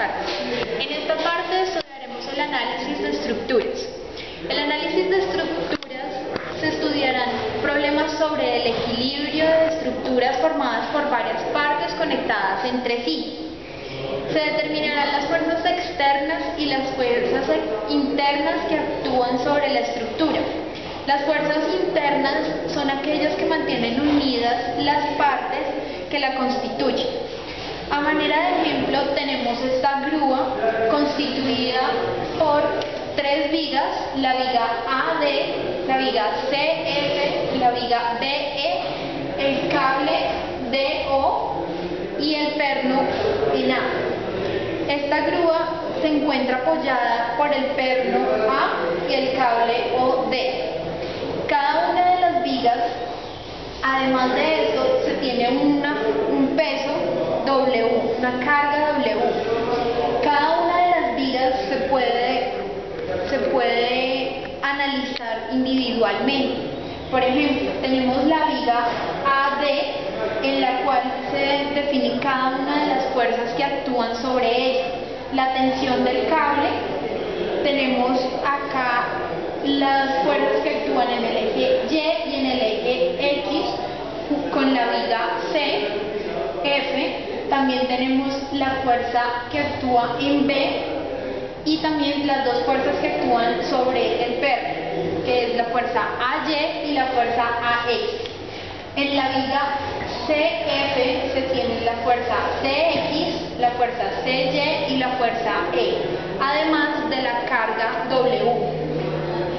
tardes. En esta parte estudiaremos el análisis de estructuras. El análisis de estructuras se estudiarán problemas sobre el equilibrio de estructuras formadas por varias partes conectadas entre sí. Se determinarán las fuerzas externas y las fuerzas internas que actúan sobre la estructura. Las fuerzas internas son aquellas que mantienen unidas las partes que la constituyen. A manera de ejemplo tenemos esta grúa constituida por tres vigas, la viga AD, la viga CF, la viga BE, el cable DO y el perno en A. Esta grúa se encuentra apoyada por el perno A y el cable OD. Cada una de las vigas, además de esto, se tiene un peso W, una carga W. Cada una de las vigas se puede analizar individualmente. Por ejemplo, tenemos la viga AD, en la cual se define cada una de las fuerzas que actúan sobre ella. La tensión del cable, tenemos acá las fuerzas que actúan en el eje Y y en el eje X con la viga C, F. También tenemos la fuerza que actúa en B y también las dos fuerzas que actúan sobre el perno, que es la fuerza AY y la fuerza AX. En la viga CF se tiene la fuerza CX, la fuerza CY y la fuerza E, además de la carga W.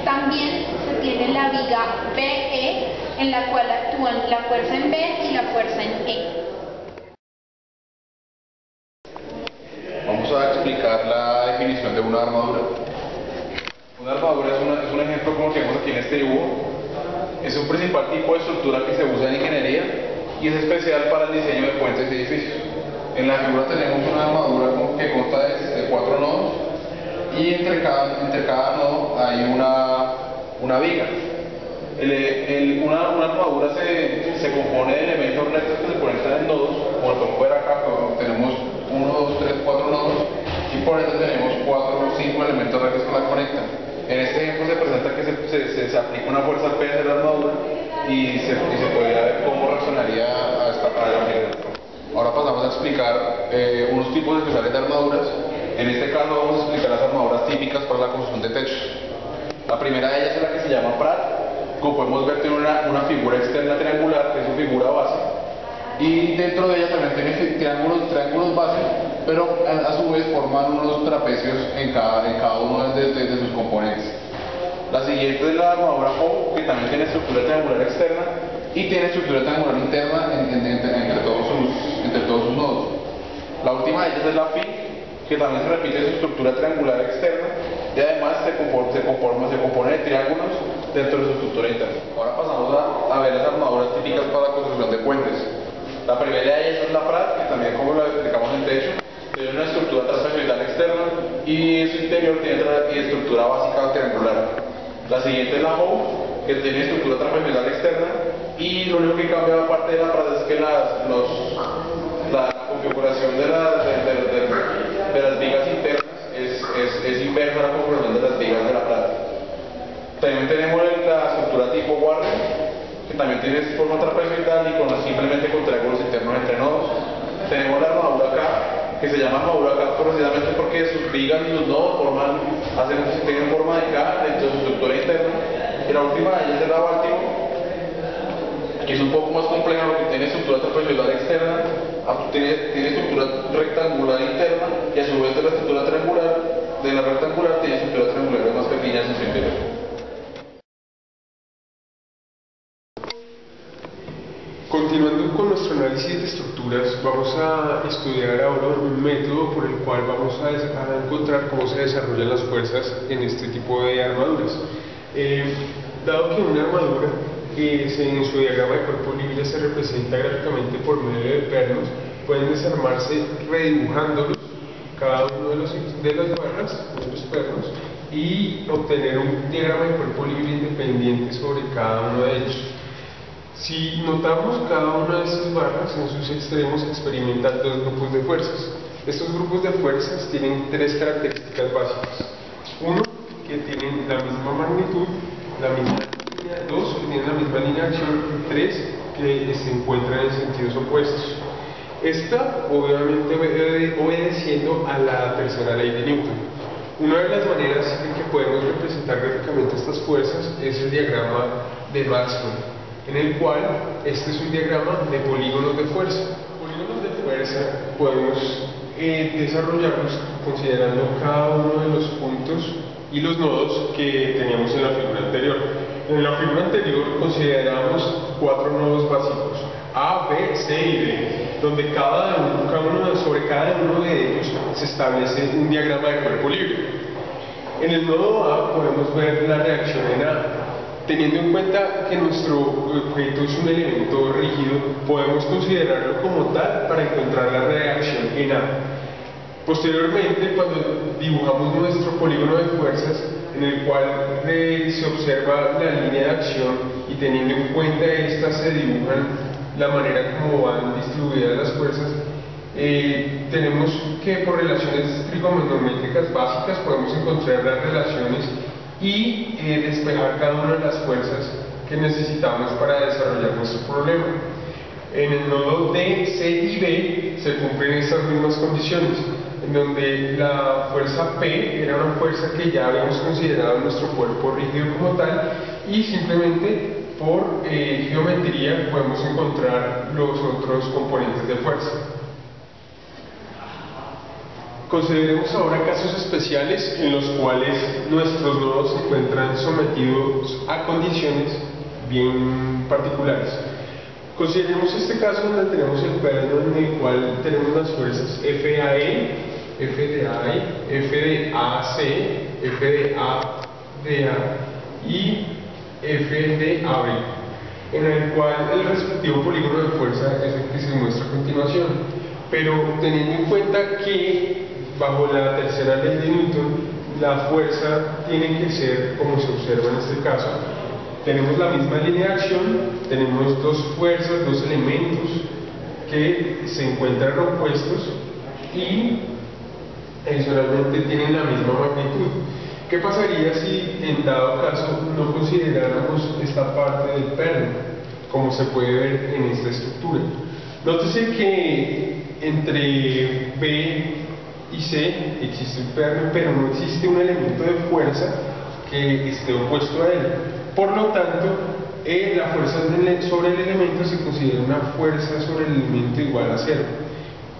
También se tiene la viga BE, en la cual actúan la fuerza en B y la fuerza en E. Vamos a explicar la definición de una armadura. Una armadura es un ejemplo como que vemos aquí en este dibujo. Es un principal tipo de estructura que se usa en ingeniería y es especial para el diseño de puentes y edificios. En la figura tenemos una armadura que consta de 4 nodos y entre cada nodo hay una viga. Una armadura se compone de elementos rectos que se conectan en nodos, como podemos ver acá, tenemos 1, 2, 3, 4 nodos y por eso tenemos 4 o 5 elementos rectos que la conectan. En este ejemplo se presenta que se aplica una fuerza P de la armadura y se podría ver cómo reaccionaría a la generación. Ahora pasamos a explicar unos tipos especiales de armaduras. En este caso vamos a explicar las armaduras típicas para la construcción de techos. La primera de ellas es la que se llama Pratt. Como podemos ver, tiene una figura externa triangular, que es su figura base, y dentro de ella también tiene triángulos base, pero a su vez forman unos trapecios en cada uno de sus componentes. La siguiente es la armadura Howe, que también tiene estructura triangular externa y tiene estructura triangular interna entre todos sus nodos. La última de ellas es la Fin, que también se repite su estructura triangular externa y además se compone de triángulos dentro de su estructura interna. Ahora pasamos a ver las armaduras típicas para la construcción de puentes. La primera de ellas es la Pratt, que también, como lo explicamos en techo, tiene una estructura trapezoidal externa y en su interior tiene estructura básica triangular. La siguiente es la Howe, que tiene estructura trapezoidal externa y lo único que cambia aparte de la Pratt es que la configuración de las vigas internas es inversa a la configuración de las vigas de la Pratt. También tenemos la estructura tipo Warren, que también tiene forma trapezoidal y simplemente con triángulos internos entre nodos. Tenemos la armadura K, que se llama armadura K precisamente porque sus vigas y sus nodos tienen forma de K dentro de su estructura interna. Y la última de ellas es la Baltimore, que es un poco más compleja porque tiene estructura trapezoidal externa, tiene estructura rectangular interna y a su vez de la estructura triangular, de la rectangular tiene estructuras triangulares más pequeñas en su interior. Continuando con nuestro análisis de estructuras, vamos a estudiar ahora un método por el cual vamos a encontrar cómo se desarrollan las fuerzas en este tipo de armaduras. Dado que una armadura en su diagrama de cuerpo libre se representa gráficamente por medio de pernos, pueden desarmarse redibujándolos, cada uno de las barras, de los pernos, y obtener un diagrama de cuerpo libre independiente sobre cada uno de ellos. Si notamos, cada una de estas barras en sus extremos experimentan dos grupos de fuerzas. Estos grupos de fuerzas tienen tres características básicas. Uno, que tienen la misma magnitud, la misma línea. Dos, que tienen la misma línea de acción. Tres, que se encuentran en sentidos opuestos. Esta, obviamente, obedeciendo a la tercera ley de Newton. Una de las maneras en que podemos representar gráficamente estas fuerzas es el diagrama de Maxwell, en el cual este es un diagrama de polígonos de fuerza. Polígonos de fuerza podemos desarrollarlos considerando cada uno de los puntos y los nodos que teníamos en la figura anterior. En la figura anterior considerábamos 4 nodos básicos, A, B, C y D, donde sobre cada uno de ellos se establece un diagrama de cuerpo libre. En el nodo A podemos ver la reacción en A. Teniendo en cuenta que nuestro objeto es un elemento rígido, podemos considerarlo como tal para encontrar la reacción en A. Posteriormente, cuando dibujamos nuestro polígono de fuerzas, en el cual se observa la línea de acción y teniendo en cuenta estas se dibujan la manera como van distribuidas las fuerzas, tenemos que por relaciones trigonométricas básicas podemos encontrar las relaciones y despejar cada una de las fuerzas que necesitamos para desarrollar nuestro problema. En el nodo D, C y B se cumplen estas mismas condiciones, en donde la fuerza P era una fuerza que ya habíamos considerado en nuestro cuerpo rígido como tal, y simplemente por geometría podemos encontrar los otros componentes de fuerza. Consideremos ahora casos especiales en los cuales nuestros nodos se encuentran sometidos a condiciones bien particulares. Consideremos este caso donde tenemos el plano en el cual tenemos las fuerzas F de AE, F de AI, F de AC, F de A de A y F de AB, en el cual el respectivo polígono de fuerza es el que se muestra a continuación. Pero teniendo en cuenta que bajo la tercera ley de Newton la fuerza tiene que ser como se observa en este caso. Tenemos la misma línea de acción, tenemos dos fuerzas, dos elementos que se encuentran opuestos y adicionalmente tienen la misma magnitud. ¿Qué pasaría si en dado caso no consideráramos esta parte del perno, como se puede ver en esta estructura? Nótese que entre B y C existe un perno, pero no existe un elemento de fuerza que esté opuesto a él. Por lo tanto, la fuerza sobre el elemento se considera una fuerza sobre el elemento igual a cero,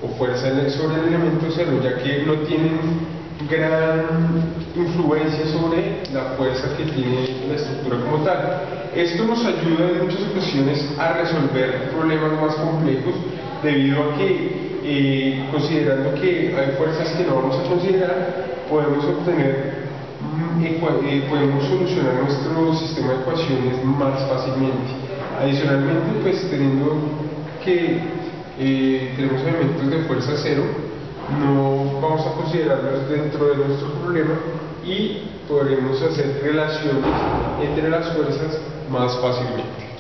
o fuerza sobre el elemento cero, ya que no tienen gran influencia sobre la fuerza que tiene la estructura como tal. Esto nos ayuda en muchas ocasiones a resolver problemas más complejos, debido a que considerando que hay fuerzas que no vamos a considerar, podemos solucionar nuestro sistema de ecuaciones más fácilmente. Adicionalmente, pues teniendo que tenemos elementos de fuerza cero, no vamos a considerarlos dentro de nuestro problema y podremos hacer relaciones entre las fuerzas más fácilmente.